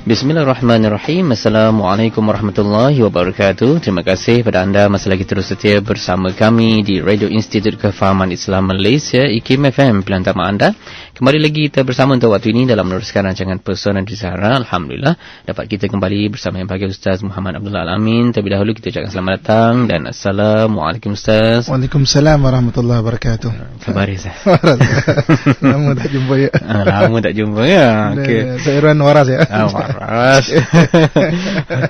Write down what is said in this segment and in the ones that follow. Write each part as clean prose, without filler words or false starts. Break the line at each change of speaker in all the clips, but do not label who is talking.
Bismillahirrahmanirrahim. Assalamualaikum warahmatullahi wabarakatuh. Terima kasih kepada anda masih lagi terus setia bersama kami di Radio Institut Kefahaman Islam Malaysia, IKIM FM, pilihan utama anda. Kembali lagi kita bersama untuk waktu ini dalam meneruskan rancangan Pesona di Sahara. Alhamdulillah dapat kita kembali bersama yang bahagia Ustaz Muhammad Abdullah Al-Amin. Terlebih dahulu kita ucapkan selamat datang dan Assalamualaikum Ustaz.
Waalaikumsalam warahmatullahi wabarakatuh.
Khabar Ustaz.
Lama tak jumpa ya.
Lama tak jumpa ya. Okey.
Saya Irwan Waras ya.
Waras.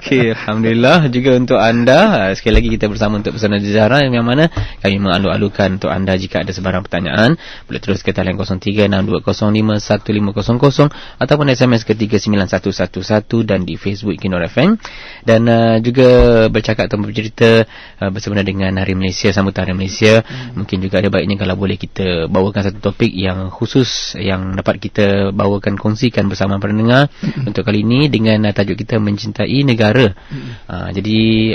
Okey, alhamdulillah juga untuk anda. Sekali lagi kita bersama untuk Pesona di Sahara, yang mana kami mengalu-alukan untuk anda jika ada sebarang pertanyaan, boleh terus ke talian 0362051500 ataupun SMS ke 39111 dan di Facebook Kinor FM. Dan juga bercakap atau bercerita bersama dengan Hari Malaysia, sambutan Hari Malaysia. Mungkin juga ada baiknya kalau boleh kita bawakan satu topik yang khusus yang dapat kita bawakan, kongsikan bersama pendengar. Untuk kali ini dengan tajuk kita mencintai negara. Jadi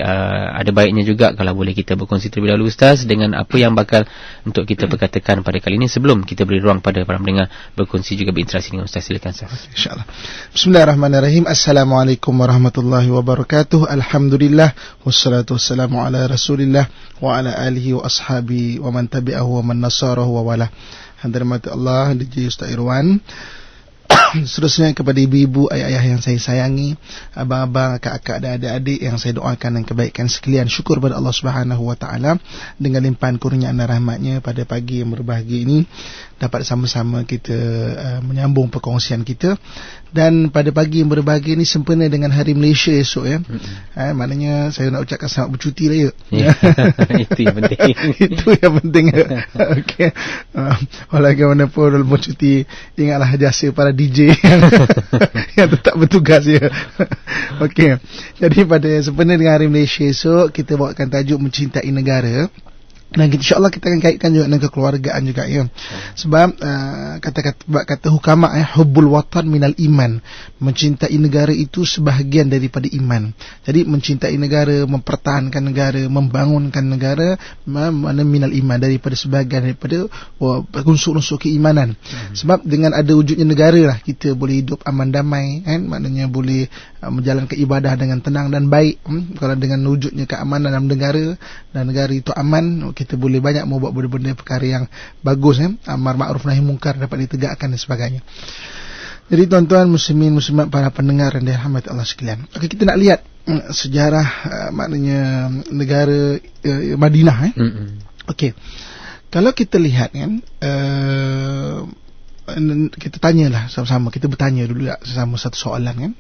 ada baiknya juga kalau boleh kita berkongsi terlebih dahulu Ustaz dengan apa yang bakal untuk kita perkatakan pada kali ini sebelum kita beri ruang pada para pendengar berkongsi juga berinteraksi dengan Ustaz. Silakan Ustaz.
InsyaAllah. Bismillahirrahmanirrahim. Assalamualaikum warahmatullahi wabarakatuh. Alhamdulillah wassalatu wassalamu ala Rasulillah wa ala alihi wa ashabi wa man tabi'ahu wa man nasarahu wa wala. Hadirat Allah, DJ Ustaz Irwan. Seterusnya kepada ibu-ibu, ayah-ayah yang saya sayangi, abang-abang, kakak-kakak dan adik-adik yang saya doakan dan kebaikan sekalian. Syukur pada Allah Subhanahu wa taala dengan limpahan kurniaan dan rahmatnya pada pagi yang berbahagia ini dapat sama-sama kita menyambung perkongsian kita. Dan pada pagi yang berbahagia ini sempena dengan Hari Malaysia esok ya. Maknanya saya nak ucapkan selamat bercuti lah ya.
Itu yang penting.
Itu yang penting ya. Okey. Walaupun dalam bercuti, ingatlah jasa para DJ yang tetap bertugas ya. Okey. Jadi pada sempena dengan Hari Malaysia esok, kita bawakan tajuk mencintai negara. Dan insyaAllah kita akan kaitkan juga dengan kekeluargaan juga ya. Sebab kata hukama hubbul watan minal iman. Mencintai negara itu sebahagian daripada iman. Jadi mencintai negara, mempertahankan negara, membangunkan negara mana minal iman, daripada sebahagian daripada unsur-unsur keimanan. Sebab dengan ada wujudnya negara lah kita boleh hidup aman damai kan, maknanya boleh menjalankan ibadah dengan tenang dan baik. Kalau dengan wujudnya keamanan dalam negara dan negara itu aman, kita boleh banyak membuat benda-benda perkara yang bagus amar ma'ruf nahi mungkar dapat ditegakkan dan sebagainya. Jadi tuan-tuan muslimin muslimat, para pendengar yang dirahmati Allah sekalian. Okey, kita nak lihat sejarah maknanya negara Madinah Okey. Kalau kita lihat kan kita tanyalah sama-sama, kita bertanya dulu sesama satu soalan kan.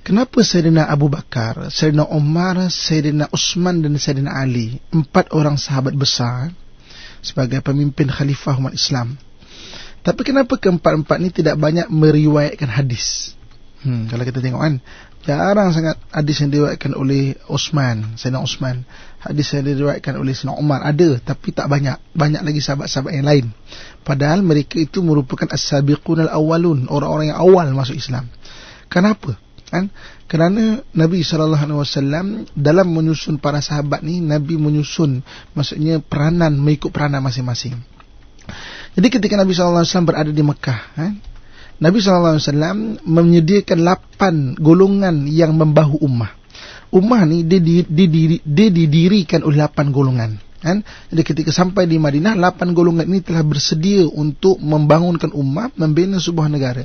Kenapa Sayyidina Abu Bakar, Sayyidina Umar, Sayyidina Uthman dan Sayyidina Ali, 4 orang sahabat besar sebagai pemimpin khalifah umat Islam, tapi kenapa keempat-empat ni tidak banyak meriwayatkan hadis? Kalau kita tengok kan, jarang sangat hadis yang diriwayatkan oleh Uthman, Sayyidina Uthman. Hadis yang diriwayatkan oleh Sayyidina Umar ada, tapi tak banyak. Banyak lagi sahabat-sahabat yang lain. Padahal mereka itu merupakan as-sabiqun al-awwalun, orang-orang yang awal masuk Islam. Kenapa? Kerana Nabi SAW dalam menyusun para sahabat ni, Nabi menyusun maksudnya peranan, mengikut peranan masing-masing. Jadi ketika Nabi SAW berada di Mekah, Nabi SAW menyediakan 8 golongan yang membahu ummah. Ummah ni dia didirikan oleh 8 golongan. Jadi ketika sampai di Madinah, 8 golongan ini telah bersedia untuk membangunkan ummah, membina sebuah negara.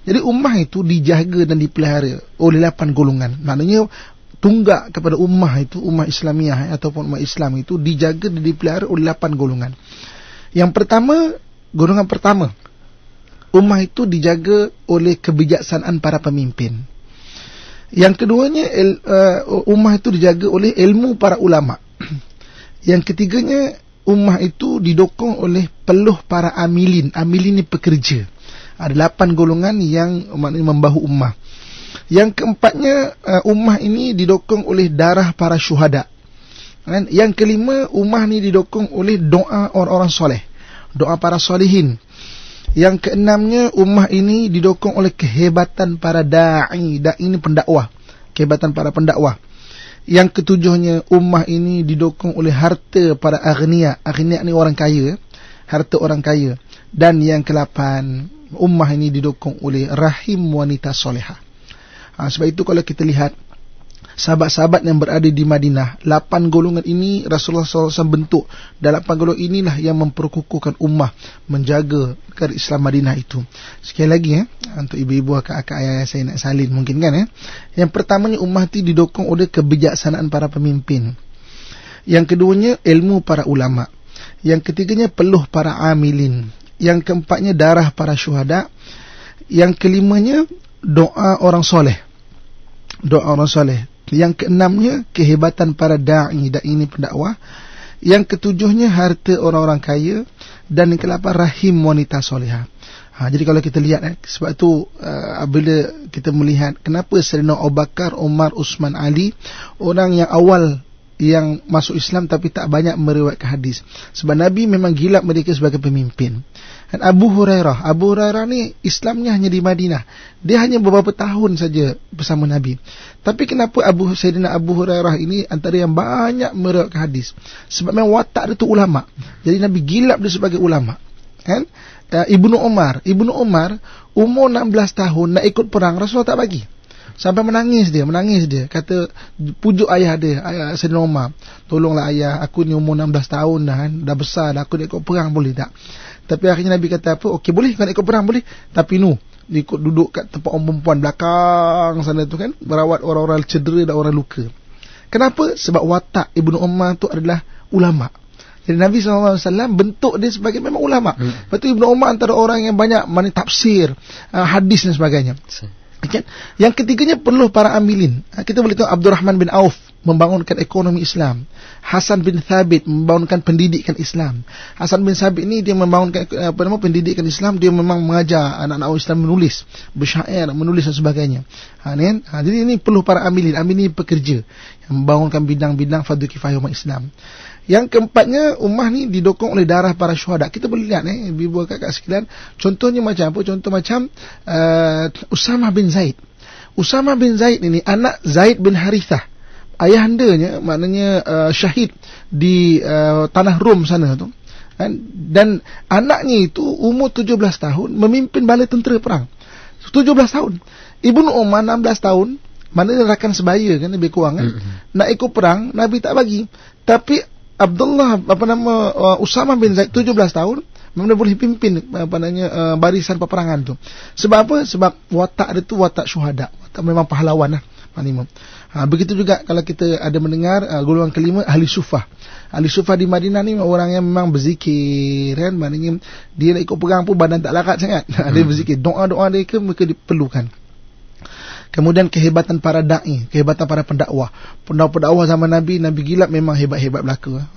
Jadi ummah itu dijaga dan dipelihara oleh 8 golongan. Maknanya tunggak kepada ummah itu, ummah Islamiah ataupun ummah Islam itu dijaga dan dipelihara oleh 8 golongan. Yang pertama, golongan pertama, ummah itu dijaga oleh kebijaksanaan para pemimpin. Yang keduanya, ummah itu dijaga oleh ilmu para ulama. Yang ketiganya, ummah itu didokong oleh peluh para amilin. Amilin ni pekerja. Ada 8 golongan yang maknanya membahu ummah. Yang keempatnya, ummah ini didokong oleh darah para syuhada. Yang kelima, ummah ini didokong oleh doa orang-orang soleh, doa para solehin. Yang keenamnya, ummah ini didokong oleh kehebatan para da'i. Da'i ini pendakwah, kehebatan para pendakwah. Yang ketujuhnya, ummah ini didokong oleh harta para aghnia. Aghnia ni orang kaya, harta orang kaya. Dan yang ke-8, ummah ini didukung oleh rahim wanita solehah. Sebab itu kalau kita lihat sahabat-sahabat yang berada di Madinah, 8 golongan ini Rasulullah SAW bentuk, dan 8 golongan inilah yang memperkukuhkan ummah, menjaga negara Islam Madinah itu. Sekali lagi untuk ibu-ibu, akak-akak, ayah saya nak salin mungkin kan Yang pertamanya, ummah itu didokong oleh kebijaksanaan para pemimpin. Yang keduanya, ilmu para ulama. Yang ketiganya, peluh para amilin. Yang keempatnya, darah para syuhada. Yang kelimanya, doa orang soleh. Doa orang soleh. Yang keenamnya, kehebatan para da'i ini pendakwah. Yang ketujuhnya, harta orang-orang kaya. Dan yang ke-8, rahim wanita solehah. Jadi kalau kita lihat sebab itu bila kita melihat kenapa Sayyidina Abu Bakar, Umar, Uthman, Ali, orang yang awal yang masuk Islam tapi tak banyak meriwayatkan hadis. Sebab Nabi memang gilap mereka sebagai pemimpin. Dan Abu Hurairah ni Islamnya hanya di Madinah. Dia hanya beberapa tahun saja bersama Nabi. Tapi kenapa Sayyidina Abu Hurairah ini antara yang banyak meriwayatkan hadis? Sebab memang watak dia tu ulama. Jadi Nabi gilap dia sebagai ulama. Kan? Ibnu Umar umur 16 tahun nak ikut perang, Rasulullah tak bagi. Sampai menangis dia, kata, pujuk ayah dia, ayah Sayyidina Umar, tolonglah ayah, aku ni umur 16 tahun dah besar dah, aku nak ikut perang boleh tak? Tapi akhirnya Nabi kata apa? Okey, boleh, kau nak ikut perang boleh, tapi ikut duduk kat tempat orang perempuan belakang sana tu kan, berawat orang-orang cedera dan orang luka. Kenapa? Sebab watak Ibnu Umar tu adalah ulama. Jadi Nabi SAW bentuk dia sebagai memang ulama. Lepas tu Ibnu Umar antara orang yang banyak tafsir, hadis dan sebagainya. Okay. Yang ketiganya, peluh para amilin. Kita boleh tahu Abdurrahman bin Auf membangunkan ekonomi Islam. Hasan bin Thabit membangunkan pendidikan Islam. Hasan bin Thabit ni dia membangunkan pendidikan Islam. Dia memang mengajar anak-anak Islam menulis, bersyair, menulis dan sebagainya. Jadi ini peluh para amilin. Amilin ni pekerja yang membangunkan bidang-bidang fardu kifayah umat Islam. Yang keempatnya, ummah ni didokong oleh darah para syuhada. Kita boleh lihat ibu kakak sekalian, contohnya macam apa? Contoh macam Usamah bin Zaid. Usamah bin Zaid ini anak Zaid bin Harithah. Ayahandanya maknanya syahid di tanah Rom sana tu. Dan anaknya itu umur 17 tahun memimpin bala tentera perang. 17 tahun. Ibnu Umar 16 tahun, maknanya rakan sebaya kan, lebih kurang kan. Nak ikut perang, Nabi tak bagi. Tapi Usamah bin Zaid 17 tahun memang boleh pimpin barisan peperangan tu. Sebab apa? Sebab watak dia tu watak syuhada, watak memang pahlawan lah. Begitu juga kalau kita ada mendengar golongan kelima, ahli sufah. Ahli sufah di Madinah ni orang yang memang berzikir kan, maknanya dia nak ikut perang pun badan tak larat sangat. Dia berzikir, doa-doa mereka diperlukan. Kemudian kehebatan para da'i, kehebatan para pendakwah. Pendakwah zaman Nabi gilap memang hebat-hebat belaka.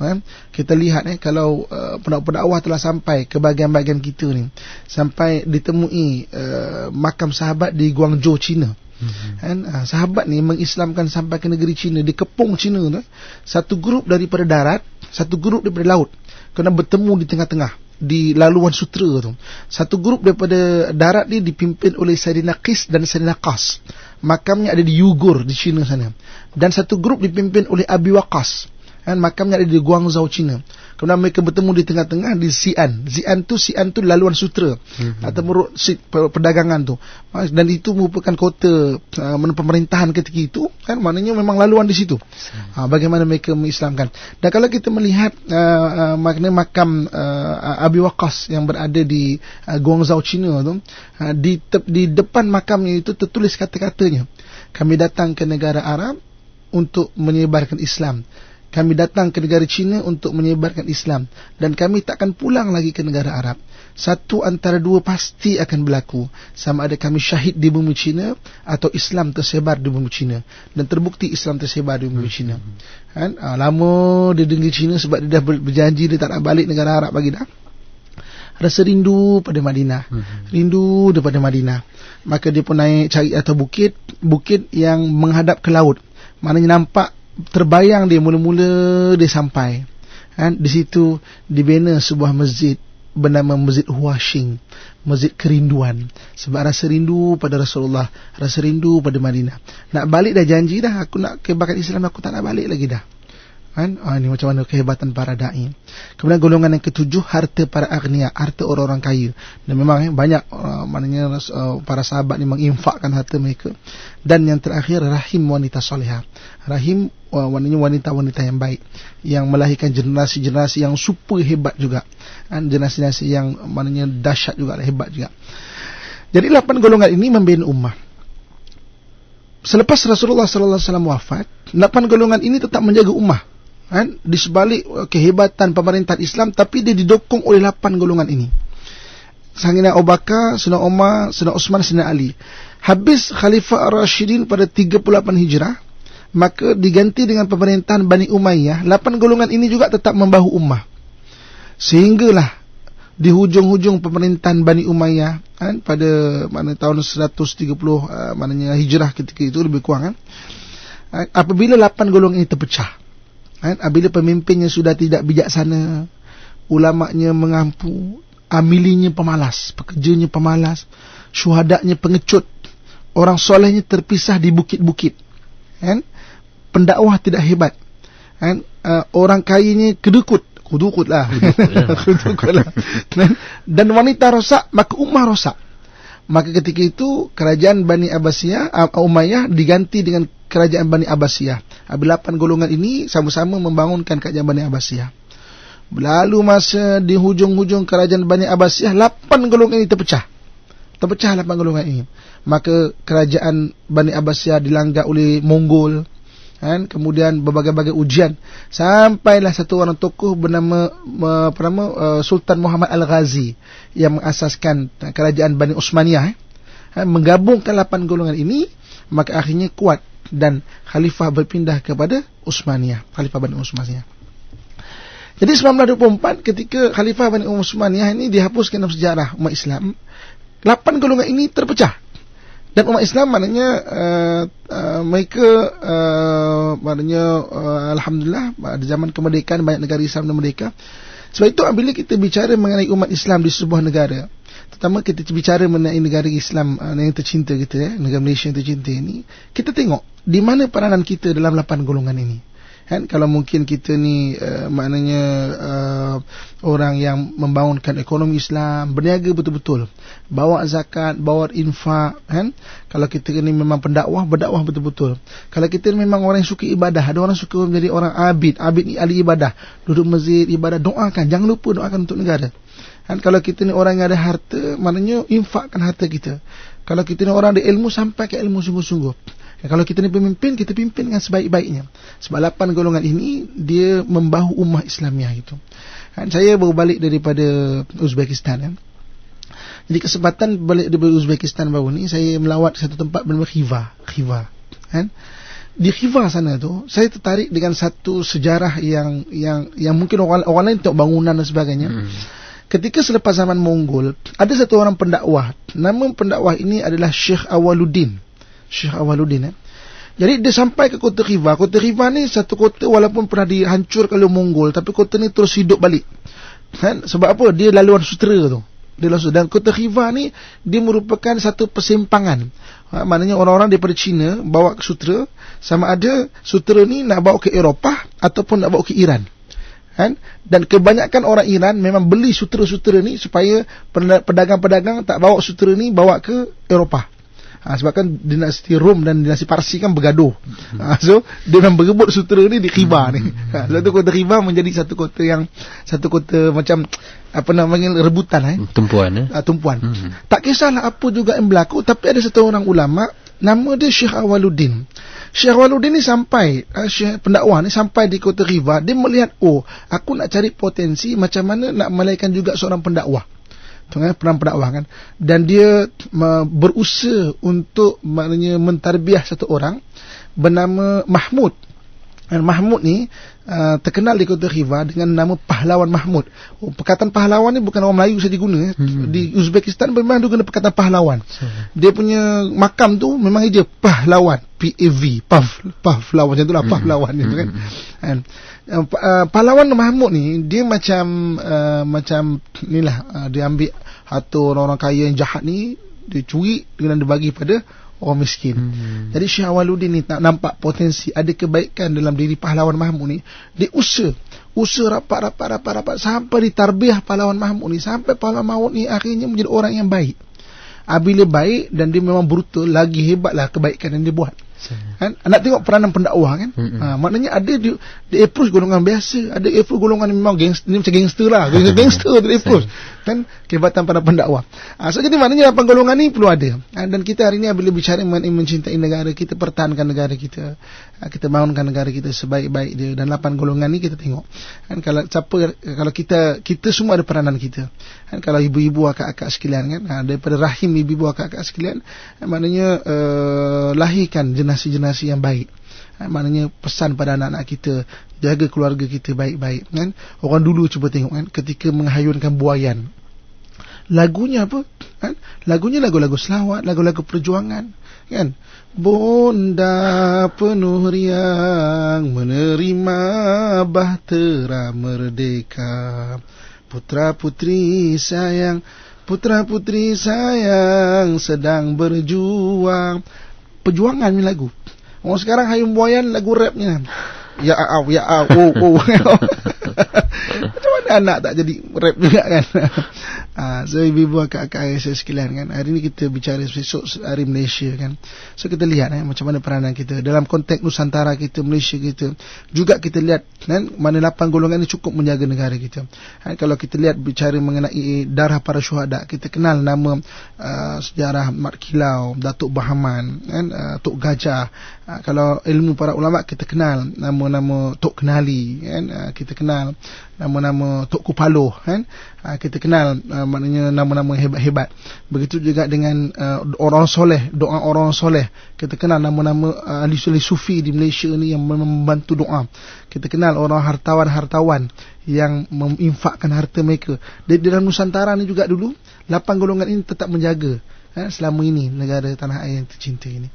Kita lihat kalau pendakwah telah sampai ke bahagian-bahagian kita ni, sampai ditemui makam sahabat di Guangzhou, China. Sahabat ni mengislamkan sampai ke negeri China, di kepung China tu. Satu grup daripada darat, satu grup daripada laut, kena bertemu di tengah-tengah di laluan sutera tu. Satu grup daripada darat ni dipimpin oleh Sayyidina Qis dan Sayyidina Qas. Makamnya ada di Uyghur di China sana. Dan satu grup dipimpin oleh Abi Waqqas. Makamnya ada di Guangzhou, China. Kemudian mereka bertemu di tengah-tengah di Xi'an. Xi'an tu laluan sutera atau perdagangan tu. Dan itu merupakan kota pemerintahan ketika itu kan, maknanya memang laluan di situ. Bagaimana mereka mengislamkan. Dan kalau kita melihat makna makam Abi Waqqas yang berada di Guangzhou, China tu, di depan makamnya itu tertulis kata-katanya, kami datang ke negara Arab untuk menyebarkan Islam. Kami datang ke negara China untuk menyebarkan Islam, dan kami takkan pulang lagi ke negara Arab. Satu antara dua pasti akan berlaku, sama ada kami syahid di bumi China atau Islam tersebar di bumi China. Dan terbukti Islam tersebar di bumi China. Lama dia dengar China sebab dia dah berjanji dia tak nak balik negara Arab lagi dah. Rasa rindu pada Madinah, rindu daripada Madinah. Maka dia pun naik cari atas bukit yang menghadap ke laut. Maknanya nampak, terbayang dia mula-mula dia sampai di situ dibina sebuah masjid bernama Masjid Huashing, masjid kerinduan. Sebab rasa rindu pada Rasulullah, rasa rindu pada Madinah. Nak balik dah janji dah, aku nak kebakan Islam, aku tak nak balik lagi dah. Kan? Ini macam mana kehebatan para da'i. Kemudian golongan yang ketujuh, harta para agniya, harta orang-orang kaya. Dan memang banyak maknanya para sahabat ni menginfakkan harta mereka. Dan yang terakhir, rahim wanita solehah. Rahim maknanya wanita-wanita yang baik, yang melahirkan generasi-generasi yang super hebat juga. Generasi-generasi yang maknanya dahsyat juga, hebat juga. Jadi 8 golongan ini membina ummah. Selepas Rasulullah sallallahu alaihi wasallam wafat, 8 golongan ini tetap menjaga ummah. Di sebalik kehebatan pemerintahan Islam, tapi dia didokong oleh 8 golongan ini. Sayyidina Abu Bakar, Sayyidina Umar, Sayyidina Utsman, Sayyidina Ali. Habis Khalifah Ar-Rasyidin pada 38 Hijrah, maka diganti dengan pemerintahan Bani Umayyah. 8 golongan ini juga tetap membahu ummah. Sehinggalah di hujung-hujung pemerintahan Bani Umayyah pada tahun 130 maknanya Hijrah ketika itu lebih kurang apabila 8 golongan ini terpecah. Apabila pemimpinnya sudah tidak bijaksana, ulamanya mengampu, amilinya pemalas, pekerjanya pemalas, syuhadanya pengecut, orang solehnya terpisah di bukit-bukit, pendakwah tidak hebat, orang kayanya kedukut lah. Dan wanita rosak, maka ummah rosak. Maka ketika itu kerajaan Bani Abbasiyah, Umayyah diganti dengan kerajaan Bani Abbasiyah. 8 golongan ini sama-sama membangunkan kerajaan Bani Abbasiyah. Lalu masa di hujung-hujung kerajaan Bani Abbasiyah, 8 golongan ini terpecah. Terpecah 8 golongan ini. Maka kerajaan Bani Abbasiyah dilanggar oleh Mongol. Kemudian berbagai-bagai ujian, sampailah satu orang tokoh bernama Sultan Muhammad Al-Ghazi yang mengasaskan kerajaan Bani Utsmaniyah, menggabungkan 8 golongan ini, maka akhirnya kuat dan khalifah berpindah kepada Utsmaniyah, khalifah Bani Utsmaniyah. Jadi 1924 ketika khalifah Bani Utsmaniyah ini dihapuskan dalam sejarah umat Islam, 8 golongan ini terpecah. Dan umat Islam maknanya mereka maknanya alhamdulillah di zaman kemerdekaan banyak negara Islam dan merdeka. Sebab itu apabila kita bicara mengenai umat Islam di sebuah negara, terutama kita bicara mengenai negara Islam yang tercinta kita, negara Malaysia yang tercinta ini, kita tengok di mana peranan kita dalam 8 golongan ini. Kalau mungkin kita ni maknanya orang yang membangunkan ekonomi Islam, berniaga betul-betul, bawa zakat, bawa infak, kalau kita ni memang pendakwah, berdakwah betul-betul. Kalau kita ni memang orang yang suka ibadah, ada orang suka menjadi orang abid ni ahli ibadah, duduk masjid ibadah, doakan, jangan lupa doakan untuk negara. Kalau kita ni orang yang ada harta, maknanya infakkan harta kita. Kalau kita ni orang ada ilmu, sampaikan ilmu sungguh-sungguh. Kalau kita ni pemimpin, kita pimpin dengan sebaik-baiknya. Sebab 8 golongan ini dia membahu ummah Islamiah itu. Saya baru balik daripada Uzbekistan. Jadi kesempatan balik daripada Uzbekistan baru ni, saya melawat satu tempat bernama Khiva. Di Khiva sana tu, saya tertarik dengan satu sejarah yang mungkin orang lain tengok bangunan dan sebagainya. Ketika selepas zaman Mongol, ada satu orang pendakwah. Nama pendakwah ini adalah Syekh Awaluddin. Jadi dia sampai ke kota Khiva. Kota Khiva ni satu kota walaupun pernah dihancurkan oleh Mongol, tapi kota ni terus hidup balik. Sebab apa? Dia laluan sutera tu. Dan kota Khiva ni dia merupakan satu persimpangan. Maknanya orang-orang daripada China bawa ke sutera, sama ada sutera ni nak bawa ke Eropah ataupun nak bawa ke Iran. Dan kebanyakan orang Iran memang beli sutera-sutera ni supaya pedagang-pedagang tak bawa sutera ni bawa ke Eropah. Sebab kan dinasti Rom dan dinasti Parsi kan bergaduh. So dia memang berebut sutera ni di Khiva ni. Sebab tu kota Khiva menjadi satu kota macam apa namanya, rebutan
tumpuan.
Tak kisahlah apa juga yang berlaku, tapi ada satu orang ulama nama dia Syekh Awaluddin. Syekh Awaluddin ni sampai, Syekh pendakwah ni sampai di kota Khiva, dia melihat, aku nak cari potensi macam mana nak melahirkan juga seorang pendakwah. Peran pendakwah kan, dan dia berusaha untuk maknanya mentarbiah satu orang bernama Mahmud. Dan Mahmud ni terkenal di kota Khiva dengan nama Pahlawan Mahmud. Perkataan pahlawan ni bukan orang Melayu saja guna. Di Uzbekistan memang dia guna perkataan pahlawan. Dia punya makam tu memang je Pahlawan, P-A-V, Pahlawan, macam itulah Pahlawan ni kan. Pahlawan Mahmud ni dia macam inilah, dia ambil harta orang-orang kaya yang jahat ni, dia curi dengan dia bagi pada orang miskin. Jadi Syekh Awaludin ni tak nampak potensi ada kebaikan dalam diri pahlawan Mahmud ni. Dia usaha rapat sampai ditarbiah pahlawan Mahmud ni, sampai pahlawan Mahmud ni akhirnya menjadi orang yang baik. Bila baik dan dia memang brutal, lagi hebatlah kebaikan yang dia buat. Kan? Nak tengok peranan pendakwah kan. Maknanya ada dia approach golongan biasa, ada approach golongan memang gangster, ni macam gangster lah, gangster tu approach kan, kehebatan para pendakwah. So jadi maknanya 8 golongan ni perlu ada. Dan kita hari ni bila bicara mengenai mencintai negara, kita pertahankan negara kita, kita bangunkan negara kita sebaik-baik dia, dan 8 golongan ni kita tengok kan, kalau kita semua ada peranan kita kan. Kalau ibu-ibu akak-akak sekalian kan, daripada rahim ibu-ibu akak-akak sekalian, maknanya lahirkan generasi-generasi yang baik. Maknanya pesan pada anak-anak kita, jaga keluarga kita baik-baik kan. Orang dulu cuba tengok kan, ketika menghayunkan buayan, lagunya apa kan? Lagunya lagu-lagu selawat, lagu-lagu perjuangan kan. Bonda penuh riang menerima bahtera merdeka, putra-putri sayang sedang berjuang. Perjuangan ni lagu. Orang sekarang hayun buayan lagu rapnya. Ya au macam mana anak tak jadi rap juga kan. So ibu-ibu akak-akak ayah saya sekalian kan, hari ni kita bicara besok Hari Malaysia kan. So kita lihat macam mana peranan kita dalam konteks Nusantara kita, Malaysia kita. Juga kita lihat kan, mana 8 golongan ni cukup menjaga negara kita. Kalau kita lihat bicara mengenai darah para syuhada, kita kenal nama sejarah Mat Kilau, Datuk Bahaman kan, Tok Gajah. Kalau ilmu para ulama kita kenal nama-nama Tok Kenali kan, kita kenal nama-nama Tok Kupaloh kan, kita kenal maknanya nama-nama hebat-hebat. Begitu juga dengan orang soleh, doa orang soleh. Kita kenal nama-nama ahli sufi di Malaysia ni yang membantu doa. Kita kenal orang hartawan yang menginfakkan harta mereka. Di dalam Nusantara ni juga dulu 8 golongan ini tetap menjaga selama ini negara tanah air yang tercinta ini.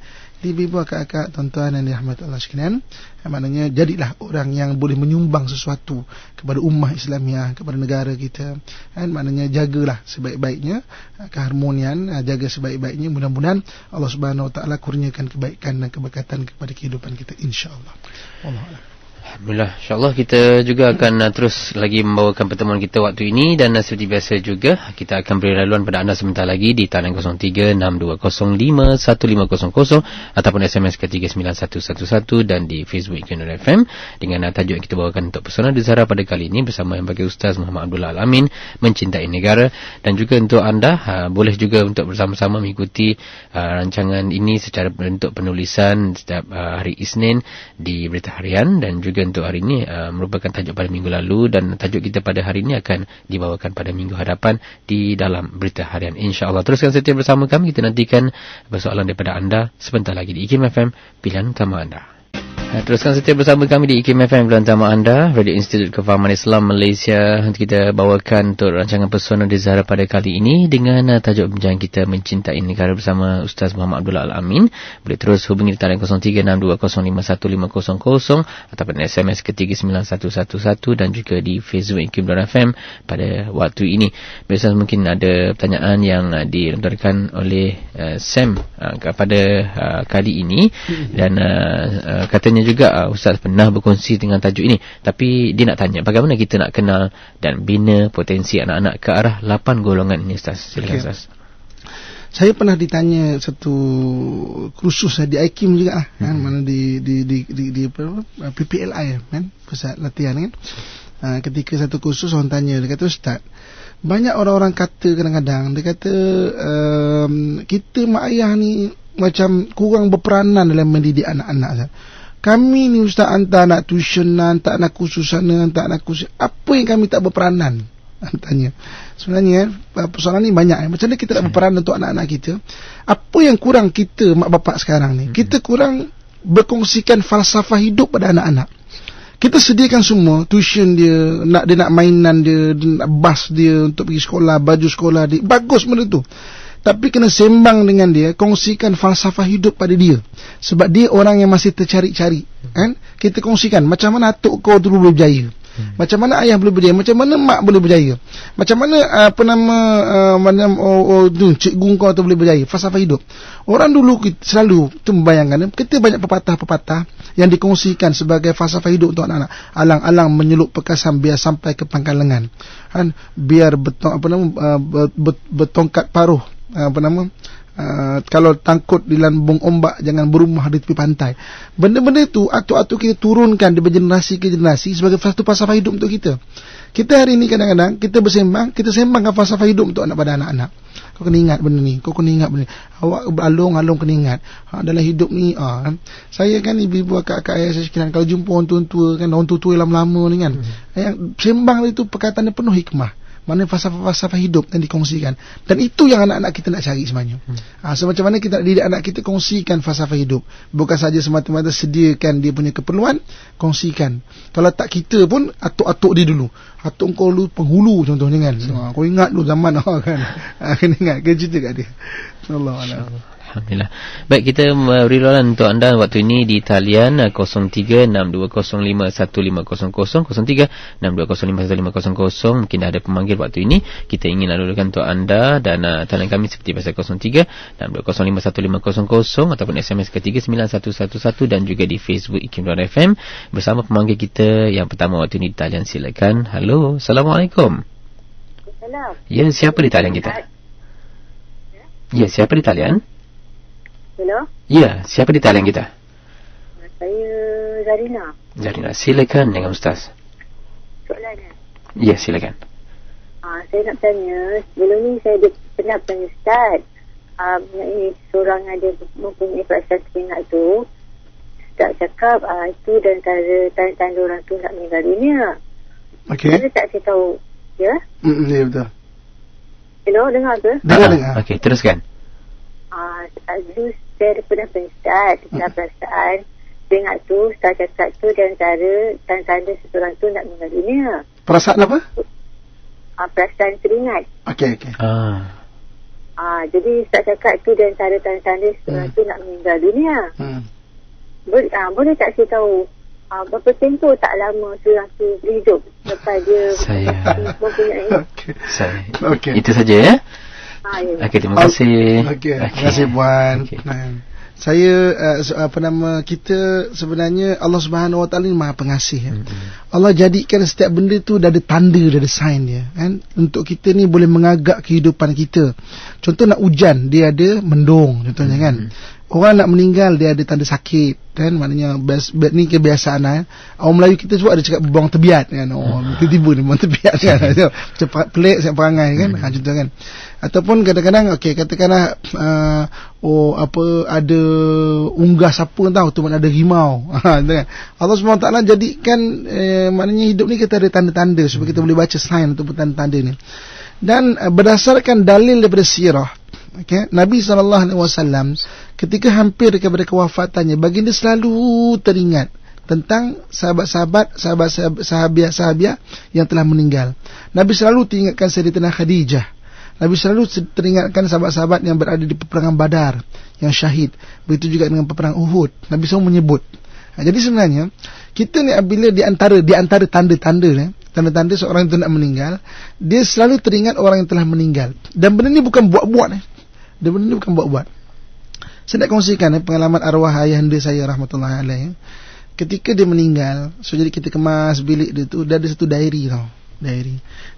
Ibu-ibu, akak-akak, tuan-tuan yang dirahmati Allah sekalian, maknanya jadilah orang yang boleh menyumbang sesuatu kepada ummah Islamiah, kepada negara kita kan. Maknanya jagalah sebaik-baiknya keharmonian, jaga sebaik-baiknya. Mudah-mudahan Allah Subhanahu Wa Taala kurniakan kebaikan dan keberkatan kepada kehidupan kita, insya-Allah. Wallahu
Alhamdulillah, insyaAllah kita juga akan terus lagi membawakan pertemuan kita waktu ini. Dan seperti biasa juga, kita akan beri laluan pada anda sebentar lagi di talian 0362051500 ataupun SMS ke 39111 dan di Facebook Kinar FM dengan tajuk yang kita bawakan untuk Pesona di Zahra pada kali ini bersama yang bagi Ustaz Muhammad Abdullah Al-Amin, Mencintai Negara. Dan juga untuk anda, boleh juga untuk bersama-sama mengikuti rancangan ini secara bentuk penulisan setiap hari Isnin di Berita Harian. Dan juga untuk hari ini merupakan tajuk pada minggu lalu, dan tajuk kita pada hari ini akan dibawakan pada minggu hadapan di dalam Berita Harian, insya-Allah. Teruskan setia bersama kami, kita nantikan persoalan daripada anda sebentar lagi di IKIM FM, pilihan utama anda. Teruskan setia bersama kami di IKIM FM, pilihan utama anda, Radio Institut Kefahaman Islam Malaysia. Kita bawakan untuk rancangan Pesona di Zahra pada kali ini dengan tajuk bincang kita Mencintai Negara bersama Ustaz Muhammad Abdullah Al-Amin. Boleh terus hubungi di talian 0362051500 ataupun SMS ke 39111 dan juga di Facebook IKIM FM pada waktu ini. Biasa mungkin ada pertanyaan yang dilontarkan oleh Sam kepada kali ini, dan katanya juga Ustaz pernah berkongsi dengan tajuk ini, tapi dia nak tanya bagaimana kita nak kenal dan bina potensi anak-anak ke arah 8 golongan ini, Ustaz. Silakan, Ustaz.
Saya pernah ditanya satu kursus di IKIM juga kan, mana di PPLI kan, pusat latihan kan. Ketika satu kursus orang tanya, dia kata, Ustaz, banyak orang-orang kata kadang-kadang, dia kata kita mak ayah ni macam kurang berperanan dalam mendidik anak-anak, Ustaz. Kami ni Ustaz hantar anak tuition, hantar anak kursus sana, hantar anak kursus. Apa yang kami tak berperanan? Tanya. Sebenarnya persoalan ni banyak. Macam mana kita tak berperanan untuk anak-anak kita? Apa yang kurang kita mak bapak sekarang ni? Kita kurang berkongsikan falsafah hidup pada anak-anak. Kita sediakan semua, tuition dia nak mainan dia nak bas dia untuk pergi sekolah, baju sekolah dia. Bagus benda tu. Tapi kena sembang dengan dia, kongsikan falsafah hidup pada dia. Sebab dia orang yang masih tercari-cari kan? Kita kongsikan macam mana atuk kau dulu boleh berjaya, Macam mana ayah boleh berjaya, macam mana mak boleh berjaya, macam mana cikgu kau tu boleh berjaya. Falsafah hidup. Orang dulu selalu tu membayangkan, kita banyak pepatah-pepatah yang dikongsikan sebagai falsafah hidup untuk anak-anak. Alang-alang menyelup perkasan biar sampai ke pangkal lengan, kan, biar bertongkat paruh, kalau tangkut di lambung ombak, jangan berumah di tepi pantai. Benda-benda itu atuk-atuk kita turunkan dari generasi ke generasi sebagai satu falsafah hidup untuk kita. Kita hari ini kadang-kadang kita sembangkan falsafah hidup untuk pada anak-anak. Kau kena ingat benda ni, kau kena ingat benda ni. Awak alung-alung kena ingat. Dalam hidup ni, saya kan ibu-ibu, akak-akak ayah saya sekalian, kalau jumpa orang tua-tua kan, orang tua-tua yang lama-lama ni kan, yang sembang itu perkataan yang penuh hikmah. Mana falsafah hidup yang dikongsikan. Dan itu yang anak-anak kita nak cari sebenarnya. So macam mana kita nak didik anak kita, kongsikan falsafah hidup. Bukan saja semata-mata sediakan dia punya keperluan, kongsikan. Kalau tak kita pun, atuk-atuk dia dulu. Atuk kau dulu penghulu contohnya kan. Kau ingat dulu zaman kan. Kena ingat, kena cerita kat dia. Allah.
Alhamdulillah. Baik, kita beri laluan untuk anda waktu ini di talian 0362051500, 0362051500. Mungkin ada pemanggil waktu ini. Kita ingin lalukan untuk anda, dan talian kami seperti biasa 0362051500 ataupun SMS ke 39111 dan juga di Facebook IKIM.FM bersama pemanggil kita yang pertama waktu ini di talian. Silakan. Halo, Assalamualaikum.
Salam.
Ya, siapa di talian kita? Ya, siapa di talian?
Hello?
Ya, siapa di talian kita?
Saya Zarina.
Zarina, silakan dengan Ustaz.
Soalan.
Ya, silakan.
Saya nak tanya, sebelum ni saya pernah tanya Ustaz, mengenai seorang ada mempunyai perasaan teringat tu. Ustaz cakap itu dan tanda orang tu nak meninggal dunia.
Okey.
Saya tak saya tahu. Ya?
Ya, betul.
Hello, dengar ke?
Dengar.
Okey, teruskan.
Dulu saya pernah tanya Ustaz tentang perasaan teringat tu. Ustaz cakap tu dan tanda seseorang tu nak meninggal dunia.
Perasaan apa?
Perasaan teringat.
Okey.
Jadi Ustaz cakap tu dan tanda seseorang tu nak meninggal dunia. Boleh tak saya tahu berapa tempoh tak lama seorang tu hidup lepas dia mempunyai
Okey.
Itu saja ya.
Ya.
Okey, terima kasih.
Okey, terima kasih puan. Saya kita sebenarnya Allah Subhanahu Wa Taala ni Maha Pengasih. Allah jadikan setiap benda tu dah ada tanda, dah ada sign dia kan, untuk kita ni boleh mengagak kehidupan kita. Contoh nak hujan, dia ada mendung contohnya kan. Orang nak meninggal, dia ada tanda sakit kan, maknanya ni kebiasaan kan. Orang Melayu kita sebut ada cakap buang tebiat kan. Tiba-tiba ni buang tebiat kan. Macam pelik siap perangai kan. Contoh kan. Ataupun kadang-kadang katakanlah ada unggas apa tahu tu, mana ada rimau. Kan. Allah SWT jadikan maknanya hidup ni kita ada tanda-tanda supaya kita boleh baca sign untuk tanda-tanda ni. Dan berdasarkan dalil daripada sirah, Nabi SAW ketika hampir kepada kewafatannya, baginda selalu teringat tentang sahabat-sahabiah yang telah meninggal. Nabi selalu teringatkan Sayyidatina Khadijah. Nabi selalu teringatkan sahabat-sahabat yang berada di peperangan Badar yang syahid. Begitu juga dengan peperangan Uhud. Nabi selalu menyebut. Jadi sebenarnya kita ni bila di antara tanda-tanda seorang itu nak meninggal, dia selalu teringat orang yang telah meninggal. Dan benda ni bukan buat-buat. Saya nak kongsikan pengalaman arwah ayahanda saya rahmatullahi alaih. Ketika dia meninggal, jadi kita kemas bilik dia tu, dia ada satu diary tau.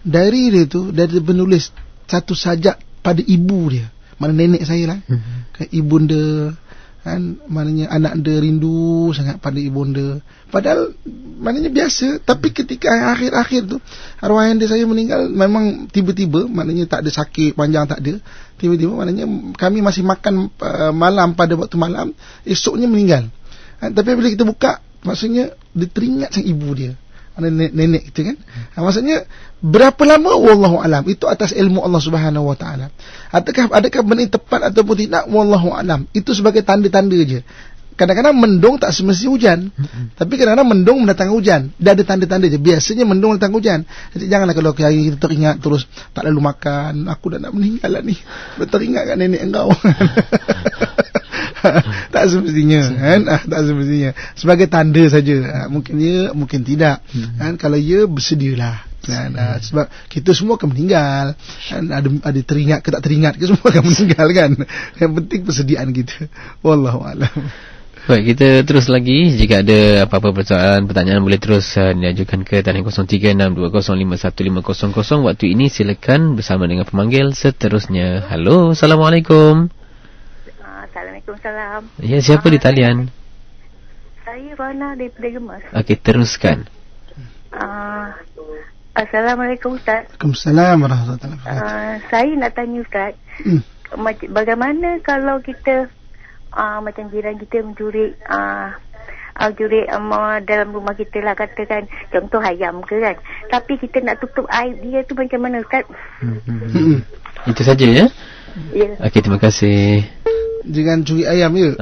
Diary dia tu, dia ada menulis satu sajak pada ibu dia, mana nenek saya lah. Ibunda kan, maknanya anak dia rindu sangat pada ibunda. Padahal maknanya biasa, tapi ketika akhir-akhir tu arwah ayahanda saya meninggal, memang tiba-tiba, maknanya tak ada sakit panjang, tak ada. Tiba-tiba maknanya kami masih makan malam, pada waktu malam, esoknya meninggal. Tapi bila kita buka, maksudnya dia teringat sang ibu dia, nenek kita kan. Maksudnya berapa lama wallahu alam, itu atas ilmu Allah Subhanahu Wa Taala. Adakah benda tepat ataupun tidak, wallahu alam. Itu sebagai tanda-tanda je. Kadang-kadang mendung tak semestinya hujan, tapi kadang-kadang mendung mendatangkan hujan. Dia ada tanda-tanda je. Biasanya mendung mendatangkan hujan. Jadi janganlah kalau hari kita teringat terus tak lalu makan, aku dah nak meninggal lah ni, teringat kat nenek engkau. Tak semestinya kan. Tak semestinya. Sebagai tanda saja. Mungkin ya, mungkin tidak. Kan, kalau ya, bersedialah. Kan, sebab kita semua akan meninggal. Kan, ada teringat ke tak teringat ke, semua akan meninggal kan. Yang penting persediaan kita. Wallahu a'lam.
Baik, kita terus lagi. Jika ada apa-apa pertanyaan boleh terus diajukan ke talian 0365451500. Waktu ini silakan bersama dengan pemanggil seterusnya. Halo, Assalamualaikum.
Assalamualaikum. Salam.
Ya, siapa di talian?
Saya Rana daripada Gemas.
Okey, teruskan.
Assalamualaikum Ustaz.
Waalaikumsalam warahmatullahi wabarakatuh.
Saya nak tanya Ustaz, bagaimana kalau kita macam jiran kita mencuri dalam rumah kita lah, katakan contoh ayam ke kan, tapi kita nak tutup aib dia tu, macam mana Ustaz?
Itu saja ya?
Ya.
Okey, terima kasih.
Jangan curi ayam je.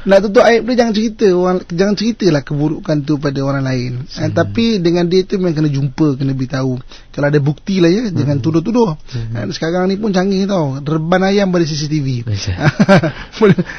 Nak tutup aib dia, jangan ceritalah keburukan tu pada orang lain. Tapi dengan dia tu memang kena jumpa, kena beritahu. Kalau ada bukti lah ya, jangan tuduh-tuduh. Sekarang ni pun canggih tau, reban ayam pada CCTV.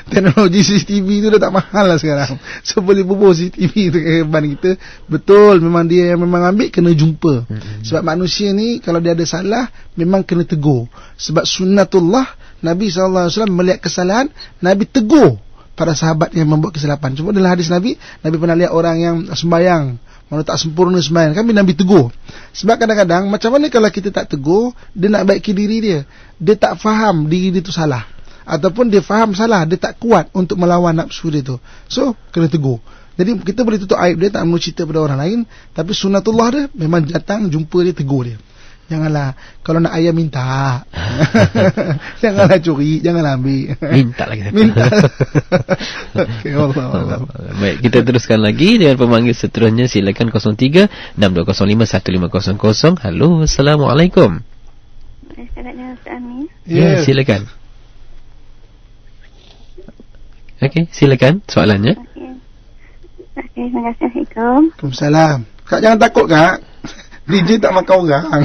Teknologi CCTV tu dah tak mahal lah sekarang. So boleh bubuh CCTV tu ke reban kita. Betul, memang dia yang memang ambil, kena jumpa. Sebab manusia ni kalau dia ada salah, memang kena tegur. Sebab sunnatullah, Nabi SAW melihat kesalahan, Nabi tegur para sahabat yang membuat kesilapan. Cuma dalam hadis Nabi pernah lihat orang yang sembahyang, mana tak sempurna sembahyang, kami Nabi tegur. Sebab kadang-kadang macam mana kalau kita tak tegur, dia nak baiki diri dia, dia tak faham diri dia tu salah, ataupun dia faham salah, dia tak kuat untuk melawan nafsu dia tu. So kena tegur. Jadi kita boleh tutup aib dia, tak mau cerita pada orang lain, tapi sunnatullah dia memang datang, jumpa dia, tegur dia. Janganlah, kalau nak ayam minta. Janganlah curi, janganlah ambil.
Minta lagi.
Minta. Okay, Allah.
Baik, kita teruskan lagi dengan pemanggil seterusnya. Silakan 03-6205-1500. Halo, Assalamualaikum.
Assalamualaikum Ustaz Amin.
Ya, silakan. Okey, silakan soalannya.
Okey, terima kasih. Assalamualaikum.
Waalaikumsalam. Kak jangan takut Kak. DJ tak makan orang.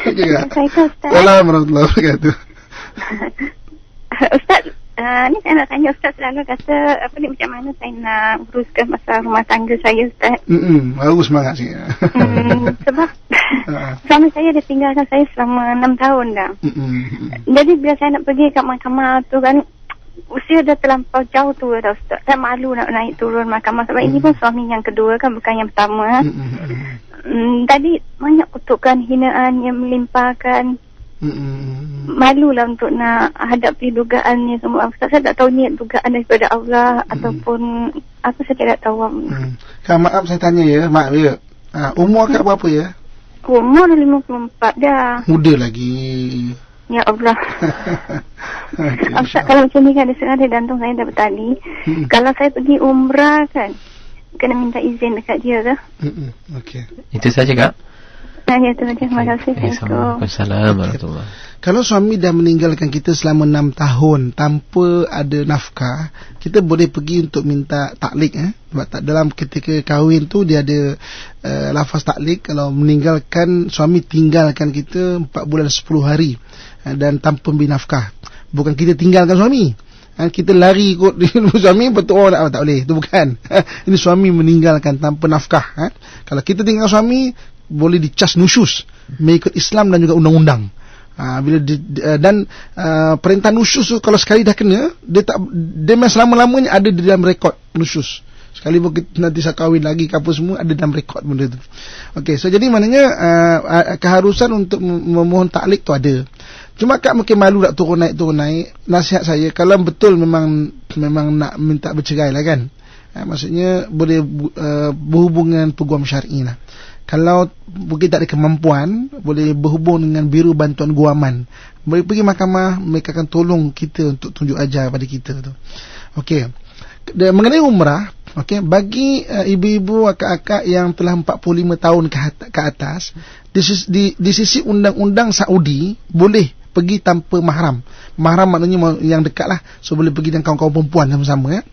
Okey Kak.
Assalamualaikum Ustaz.
Assalamualaikum warahmatullahi wabarakatuh.
Ustaz, ni saya nak tanya Ustaz, selalu kata macam mana saya nak uruskan masalah rumah tangga saya Ustaz.
Baru semangat sikit.
Sebab suami saya dia tinggalkan saya selama 6 tahun dah. Jadi bila saya nak pergi kat mahkamah tu kan, usia dah terlampau jauh tu dah Ustaz. Saya malu nak naik turun mahkamah sebab ini pun suami yang kedua kan, bukan yang pertama. Tadi banyak kutukan, hinaan yang melimpahkan. Malulah untuk nak hadapi dugaan ni semua. Ustaz, saya tak tahu niat dugaan daripada Allah ataupun apa, saya tidak tahu.
Kak, maaf saya tanya ya, maaf ya. Umur Kak berapa ya?
Umur 54 dah.
Muda lagi.
Ya Allah. Okay, Ustaz, kalau macam ni kan, ada sengaja gantung saya dapat tali. Kalau saya pergi umrah kan, kena minta izin dekat dia ke?
Okey.
Itu saja Kak.
Ya, terima kasih.
Assalamualaikum warahmatullahi.
Kalau suami dah meninggalkan kita selama 6 tahun tanpa ada nafkah, kita boleh pergi untuk minta taklik. Sebab dalam ketika kahwin tu dia ada lafaz taklik. Kalau meninggalkan, suami tinggalkan kita 4 bulan 10 hari dan tanpa beri nafkah. Bukan kita tinggalkan suami, kita lari ikut suami, betul orang tak boleh. Itu bukan. Ini suami meninggalkan tanpa nafkah. Kalau kita tinggal suami, boleh dicas nusyus mengikut Islam dan juga undang-undang. Bila perintah nusyus tu, kalau sekali dah kena, dia memang selama-lamanya ada di dalam rekod nusyus. Sekali nanti saya kahwin lagi ke apa semua, ada dalam rekod benda tu. Okey, so jadi maknanya keharusan untuk memohon taklik tu ada. Cuma Kak mungkin malu nak turun naik. Nasihat saya, kalau betul memang nak minta bercerai lah kan, maksudnya boleh berhubungan peguam syar'i lah. Kalau mungkin tak ada kemampuan, boleh berhubung dengan Biro Bantuan Guaman. Boleh pergi mahkamah, mereka akan tolong kita untuk tunjuk ajar pada kita tu. Okey. Mengenai umrah, okey, bagi ibu-ibu, akak-akak yang telah 45 tahun ke atas, di sisi undang-undang Saudi boleh pergi tanpa mahram. Mahram maknanya yang dekat lah. So boleh pergi dengan kawan-kawan perempuan sama-sama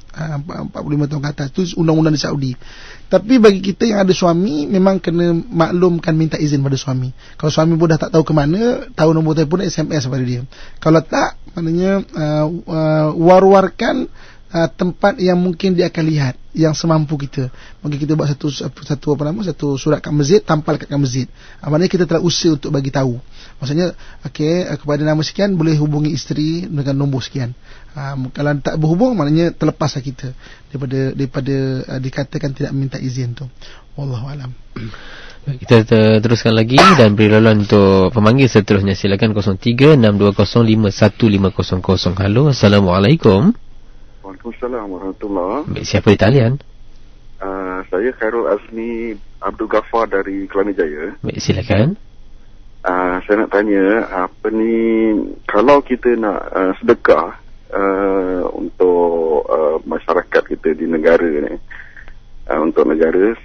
45 tahun ke atas. Itu undang-undang di Saudi. Tapi bagi kita yang ada suami, memang kena maklumkan, minta izin pada suami. Kalau suami pun dah tak tahu ke mana, tahu nombor telefon, SMS pada dia. Kalau tak, maknanya war-warkan tempat yang mungkin dia akan lihat, yang semampu kita. Mungkin kita buat satu surat kat masjid, tampal kat masjid. Maknanya kita telah usaha untuk bagi tahu. Maksudnya, kepada nama sekian boleh hubungi isteri dengan nombor sekian. Kalau tak berhubung, maknanya terlepaslah kita daripada dikatakan tidak minta izin tu. Wallahu alam.
Kita teruskan lagi dan beri laluan untuk pemanggil seterusnya. Silakan 0362051500. Halo, Assalamualaikum.
Waalaikumsalam warahmatullahi.
Baik, siapa di talian?
Saya Khairul Azmi Abdul Ghaffar dari Kelana Jaya.
Baik, silakan.
Saya nak tanya, kalau kita nak sedekah untuk masyarakat kita di negara ni, untuk negara,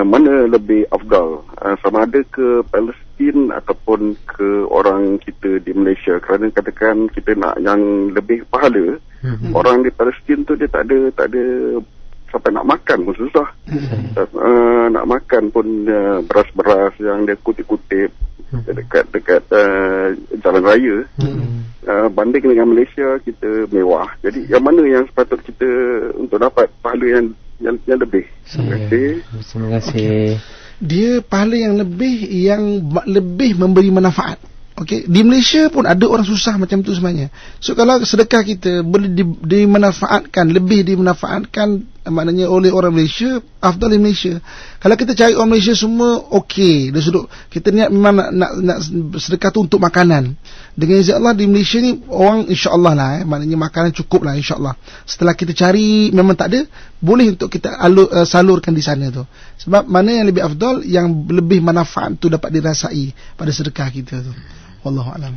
mana lebih afdal, sama ada ke Palestin ataupun ke orang kita di Malaysia? Kerana katakan kita nak yang lebih pahala, orang di Palestin tu dia tak ada sampai nak makan pun susah. Nak makan pun beras-beras yang dia kutip-kutip dekat jalan raya. Banding dengan Malaysia, kita mewah. Jadi yang mana yang sepatut kita untuk dapat pahala yang lebih?
Terima kasih.
Dia pahala yang lebih memberi manfaat. Okey, di Malaysia pun ada orang susah macam tu sebenarnya. So kalau sedekah kita boleh dimanfaatkan, lebih dimanfaatkan, maknanya oleh orang Malaysia, afdal di Malaysia. Kalau kita cari orang Malaysia semua okey, dia suruh kita niat memang nak sedekah tu untuk makanan. Dengan izin Allah di Malaysia ni orang insya-Allah lah, maknanya makanan cukup lah insya-Allah. Setelah kita cari memang tak ada, boleh untuk kita salurkan di sana tu. Sebab mana yang lebih afdal, yang lebih manfaat tu dapat dirasai pada sedekah kita tu. Wallahu alam.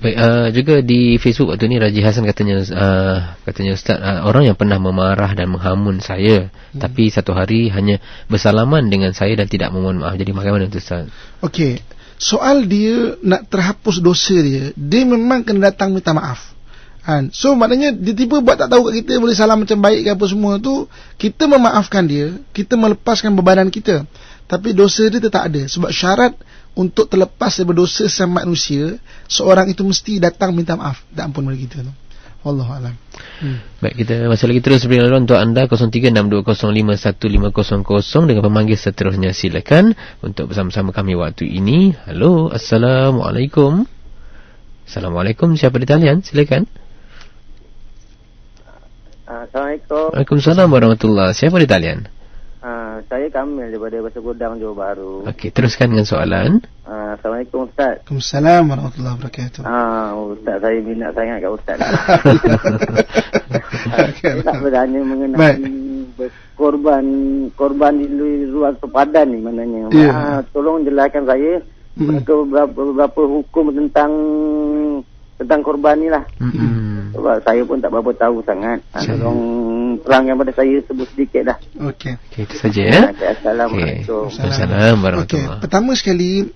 Baik, juga di Facebook waktu ni Raji Hasan katanya Ustaz, orang yang pernah memarah dan menghamun saya, tapi satu hari hanya bersalaman dengan saya dan tidak memohon maaf. Jadi bagaimana tu Ustaz?
Okey, soal dia nak terhapus dosa dia memang kena datang minta maaf. So maknanya dia tiba buat tak tahu kat kita, boleh salam macam baik ke apa semua tu, kita memaafkan dia, kita melepaskan bebanan kita. Tapi dosa dia tetap ada. Sebab syarat untuk terlepas daripada dosa sama manusia, seorang itu mesti datang minta maaf dan ampun bagi kita tu. Wallahu alam.
Baik, kita masih lagi terus beri laluan untuk anda 0362051500 dengan pemanggil seterusnya. Silakan untuk bersama-sama kami waktu ini. Halo, Assalamualaikum. Assalamualaikum, siapa di talian? Silakan.
Assalamualaikum.
Waalaikumsalam warahmatullahi. Siapa di talian?
Saya Kamil daripada Pasar Gudang, Johor Bahru.
Okey, teruskan dengan soalan.
Assalamualaikum Ustaz.
Waalaikumsalam warahmatullahi wabarakatuh.
Ustaz, saya minat sangat kat Ustaz. Saya nak bertanya mengenai korban di luar sepadan ni maknanya. Tolong jelaskan saya beberapa hukum tentang korban ni lah. Sebab saya pun tak berapa tahu sangat. Tolong terangkan pada saya sebut sedikit dah.
Okey.
Itu saja ya.
Assalamualaikum.
Assalamualaikum warahmatullahi.
Okey, pertama sekali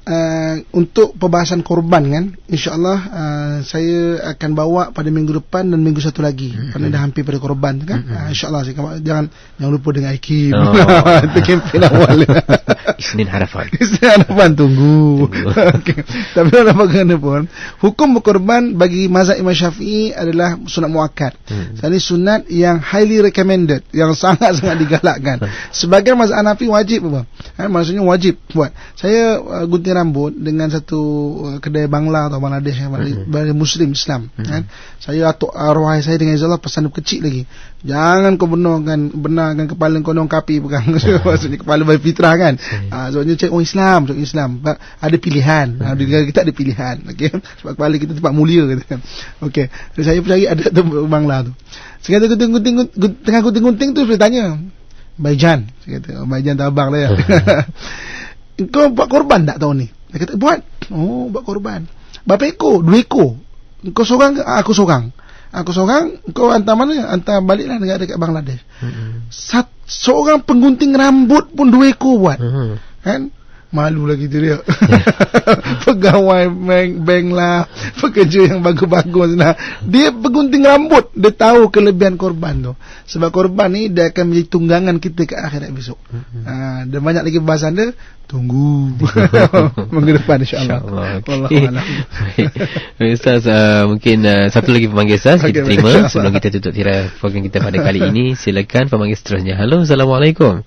untuk perbahasan korban kan, insya-Allah saya akan bawa pada minggu depan dan minggu satu lagi. Kerana dah hampir pada korban kan. Insya-Allah jangan lupa dengan IKIM. Itu kempen awal.
Isnin Harapan.
Isnin Harapan tunggu. Okey. Tapi bagaimanapun, hukum berkorban bagi mazhab Imam Syafi'i adalah sunat muakkad. Ini sunat yang highly recommended, yang sangat-sangat digalakkan. Sebagian mazhab Hanafi wajib apa? Maksudnya wajib buat. Saya gunting rambut dengan satu kedai Bangla atau Bangladesh, Muslim Islam kan. Saya atuk arwah saya dengan izin Allah pesan kecil lagi. Jangan kau benarkan kepala kau nong kapi pegang. Maksudnya kepala bayi fitrah kan. Sebabnya cek orang Islam ada pilihan. Kita ada pilihan. Okey. Sebab kepala kita tempat mulia kata. Okey. Saya percaya ada tu Bangla tu. Sekali tengah gunting-gunting tu saya tanya, Baijan, saya kata, Baijan tak abang lah ya. Kau buat korban tak tahun ni? Dia kata, buat. Oh, buat korban. Berapa ekor? 2 ekor. Kau seorang, aku seorang. Kau hantar mana? Hantar baliklah dekat Bangladesh. Seorang penggunting rambut pun 2 ekor buat. Kan? Malu lagi tu dia. Pegawai bank lah, pekerja yang bagus-bagus lah, dia bergunting rambut. Dia tahu kelebihan korban tu. Sebab korban ni dia akan menjadi tunggangan kita ke akhirat besok. Dan banyak lagi bahasan dia. Tunggu minggu depan insyaAllah.
InsyaAllah. Okay. Ustaz, mungkin satu lagi pemanggil Ustaz kita terima sebelum kita tutup tirai program kita pada kali ini. Silakan pemanggil seterusnya. Halo, Assalamualaikum.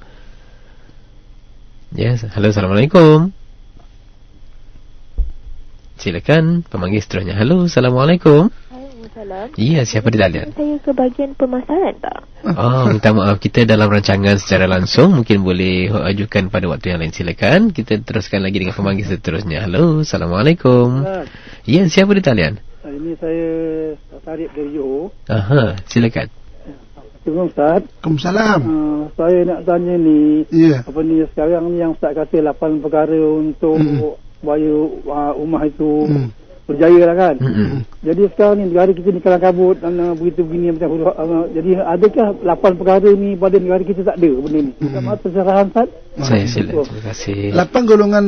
Yes, halo, Assalamualaikum. Silakan pemanggil seterusnya. Halo, Assalamualaikum.
Waalaikumsalam.
Ya, siapa di talian?
Saya ke bahagian pemasaran tak?
Minta maaf, kita dalam rancangan secara langsung. Mungkin boleh ajukan pada waktu yang lain. Silakan. Kita teruskan lagi dengan pemanggil seterusnya. Halo, Assalamualaikum. Ya, siapa di talian?
Ini saya Tarik dari Johor.
Silakan.
Assalamualaikum Ustaz.
Waalaikumsalam.
Saya nak tanya ni,
apa
ni sekarang ni yang Ustaz kata 8 perkara untuk supaya ummah itu berjaya lah kan. Jadi sekarang ni negara kita ni kalang kabut dan begitu begini macam jadi adakah 8 perkara ni pada negara kita tak ada benda ni? Sama perserahan Ustaz?
Saya sila. Terima kasih.
8 golongan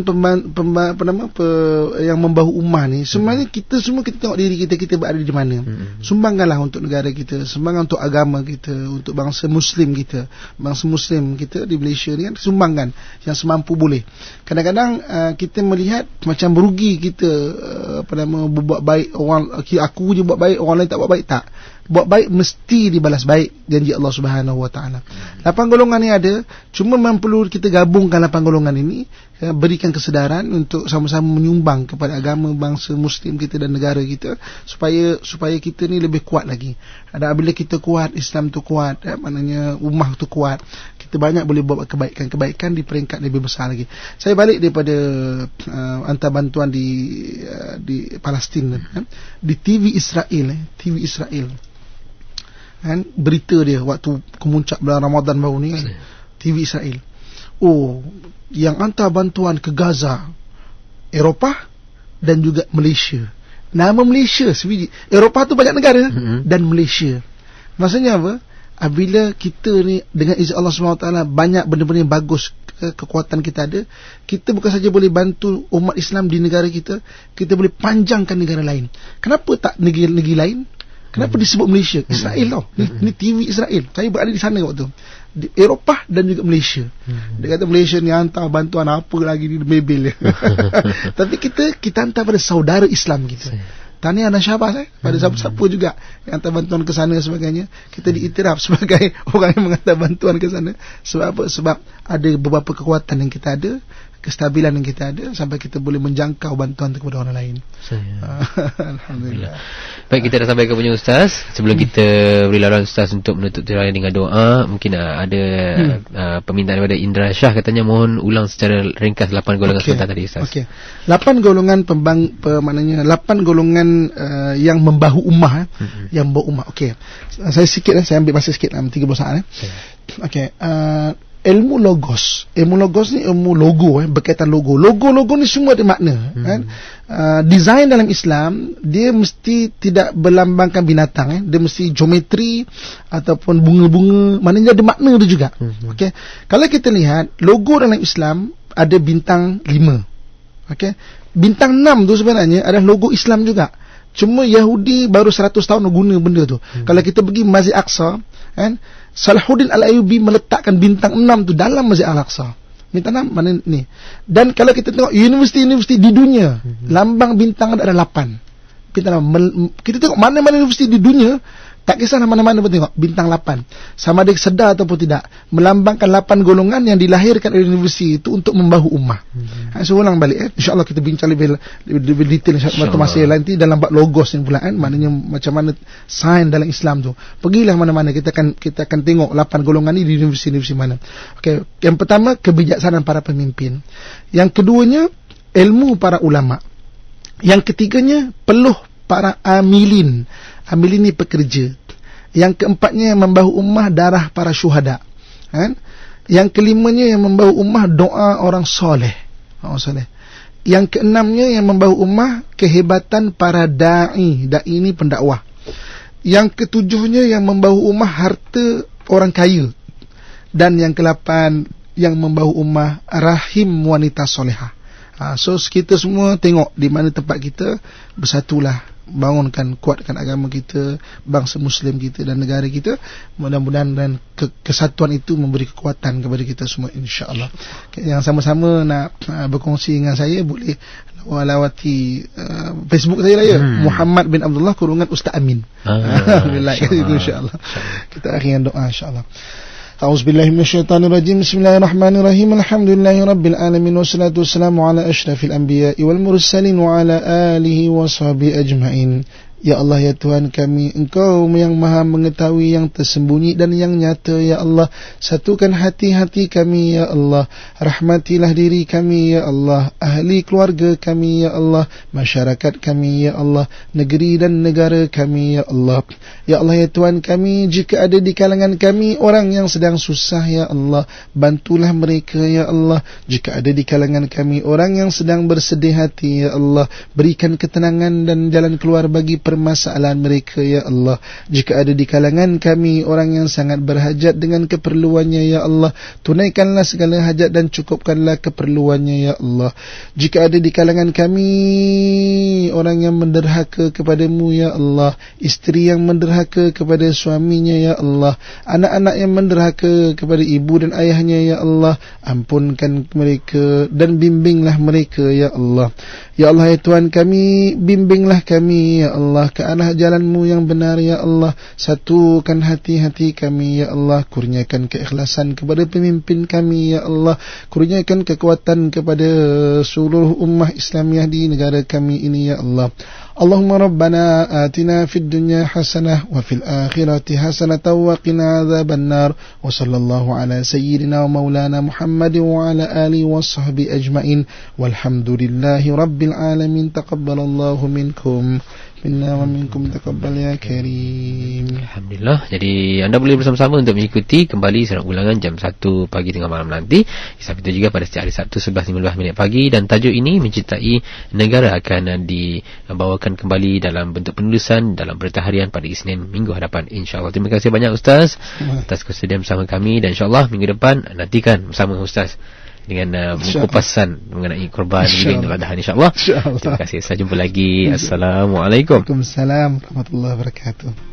yang membahu ummah ni sebenarnya kita semua kita tengok diri kita berada di mana. Sumbangkanlah untuk negara kita, sumbangkan untuk agama kita, untuk bangsa muslim kita. Bangsa muslim kita di Malaysia ni kan sumbangkan yang semampu boleh. Kadang-kadang kita melihat macam merugi kita berbuat baik, orang aku je buat baik, orang lain tak buat baik. Tak, buat baik mesti dibalas baik, janji Allah Subhanahu Wa Taala. 8 golongan ni ada, cuma memang perlu kita gabungkan 8 golongan ini, berikan kesedaran untuk sama-sama menyumbang kepada agama bangsa muslim kita dan negara kita supaya kita ni lebih kuat lagi. Dan bila kita kuat, Islam tu kuat, maknanya ummah tu kuat, kita banyak boleh buat kebaikan di peringkat lebih besar lagi. Saya balik daripada hantar bantuan di Palestin kan, di TV Israel kan, berita dia waktu kemuncak bulan Ramadan baru ni kan, TV Israel. Yang hantar bantuan ke Gaza, Eropah dan juga Malaysia. Nama Malaysia sebiji. Eropah tu banyak negara dan Malaysia. Maksudnya apa? Apabila kita ni dengan izin Allah SWT banyak benda-benda yang bagus, kekuatan kita ada, kita bukan saja boleh bantu umat Islam di negara kita, kita boleh panjangkan negara lain. Kenapa tak negeri lain? Kenapa disebut Malaysia? Israel tau. Ni TV Israel. Saya berada di sana waktu di Eropah dan juga Malaysia. Dia kata Malaysia ni hantar bantuan apa lagi di Mebel. Tapi kita hantar pada saudara Islam kita. Tahniah dan syabas pada siapa-siapa juga yang hantar bantuan ke sana sebagainya. Kita diiktiraf sebagai orang yang menghantar bantuan ke sana. Sebab apa? Sebab ada beberapa kekuatan yang kita ada, kestabilan yang kita ada, sampai kita boleh menjangkau bantuan kepada orang lain. Alhamdulillah.
Baik, kita dah sampai ke punya Ustaz. Sebelum kita beri laluan Ustaz untuk menutup tirai dengan doa, mungkin ada permintaan daripada Indra Shah, katanya mohon ulang secara ringkas 8 golongan sebentar tadi Ustaz.
8 golongan maknanya 8 golongan yang membahu ummah, yang membahu ummah. Saya sikit saya ambil masa sikit 30 saat. Ilmu logos ni ilmu logo, berkaitan logo ni semua ada makna kan. Design dalam Islam dia mesti tidak berlambangkan binatang, dia mesti geometri ataupun bunga-bunga, maknanya ada makna tu juga. Kalau kita lihat logo dalam Islam ada bintang 5. Bintang 6 tu sebenarnya adalah logo Islam juga. Cuma Yahudi baru 100 tahun guna benda tu. Kalau kita pergi Masjid Aqsa kan, Salahuddin Al-Ayyubi meletakkan bintang 6 tu dalam Masjid Al-Aqsa. Bintang 6 mana ni. Dan kalau kita tengok universiti-universiti di dunia, lambang bintang ada 8. Bintang 8. Kita tengok mana-mana universiti di dunia, tak kisah mana-mana pun tengok bintang 8. Sama ada sedar ataupun tidak, melambangkan 8 golongan yang dilahirkan oleh universiti itu untuk membahu ummah. Saya ulang balik InsyaAllah kita bincang lebih detail masa lain nanti dalam bab logos ni pula kan, maknanya macam mana sains dalam Islam tu. Pergilah mana-mana, kita akan tengok 8 golongan ni di universiti-universiti mana. Yang pertama, kebijaksanaan para pemimpin. Yang keduanya, ilmu para ulama. Yang ketiganya, peluh para amilin. Amilin ni pekerja. Yang keempatnya yang membahu ummah, darah para syuhada kan? Yang kelimanya yang membahu ummah, doa orang soleh. Yang keenamnya yang membahu ummah, kehebatan para da'i ni pendakwah. Yang ketujuhnya yang membahu ummah, harta orang kaya. Dan yang ke-8 yang membawa ummah, rahim wanita solehah. So kita semua tengok di mana tempat kita, bersatulah, bangunkan, kuatkan agama kita, bangsa Muslim kita dan negara kita. Mudah-mudahan dan kesatuan itu memberi kekuatan kepada kita semua, insya-Allah. Yang sama-sama nak berkongsi dengan saya, boleh lawati Facebook saya lah ya, Muhammad bin Abdullah / Ustaz Amin. Alhamdulillah, itu insya-Allah. Kita akhirkan doa insya-Allah. A'udzubillahi minasyaitonirrajim. Bismillahirrahmanirrahim. Alhamdulillahi rabbil alamin wassalatu wassalamu ala asyrafil anbiya'i wal mursalin wa ala alihi washabihi ajmain. Ya Allah, ya Tuhan kami, Engkau yang maha mengetahui yang tersembunyi dan yang nyata, ya Allah. Satukan hati-hati kami, ya Allah. Rahmatilah diri kami, ya Allah. Ahli keluarga kami, ya Allah. Masyarakat kami, ya Allah. Negeri dan negara kami, ya Allah. Ya Allah, ya Tuhan kami, jika ada di kalangan kami orang yang sedang susah, ya Allah, bantulah mereka, ya Allah. Jika ada di kalangan kami orang yang sedang bersedih hati, ya Allah, berikan ketenangan dan jalan keluar bagi permasalahan mereka, ya Allah. Jika ada di kalangan kami orang yang sangat berhajat dengan keperluannya, ya Allah, tunaikanlah segala hajat dan cukupkanlah keperluannya, ya Allah. Jika ada di kalangan kami orang yang menderhaka kepadamu, ya Allah, isteri yang menderhaka kepada suaminya, ya Allah, anak-anak yang menderhaka kepada ibu dan ayahnya, ya Allah, ampunkan mereka dan bimbinglah mereka, ya Allah. Ya Allah, ya Tuhan kami, bimbinglah kami, ya Allah, ke arah jalan-Mu yang benar, ya Allah. Satukan hati-hati kami, ya Allah. Kurniakan keikhlasan kepada pemimpin kami, ya Allah. Kurniakan kekuatan kepada seluruh ummah Islamiah di negara kami ini, ya Allah. Allahumma rabbana atina fid dunya hasanah wa fil akhirati hasanah wa qina adzaban nar. Wa sallallahu ala sayyidina wa maulana Muhammadin wa ala alihi wa sahbihi ajmain. Walhamdulillahi rabbil alamin. Taqabbalallahu minkum minna wa minkum, taqabbal ya karim.
Alhamdulillah. Jadi anda boleh bersama-sama untuk mengikuti kembali siaran ulangan jam 1 pagi tengah malam nanti. Kisah itu juga pada setiap hari Sabtu 11.15 pagi, dan tajuk ini mencintai negara akan dibawakan kembali dalam bentuk penulisan dalam Berita Harian pada Isnin minggu hadapan, insya-Allah. Terima kasih banyak Ustaz atas kesediaan bersama kami, dan insya-Allah minggu depan nantikan bersama Ustaz dengan kupasan mengenai korban Idul Adha, insya-Allah. Terima kasih. Saya jumpa lagi. Assalamualaikum.
Waalaikumsalam warahmatullahi wabarakatuh.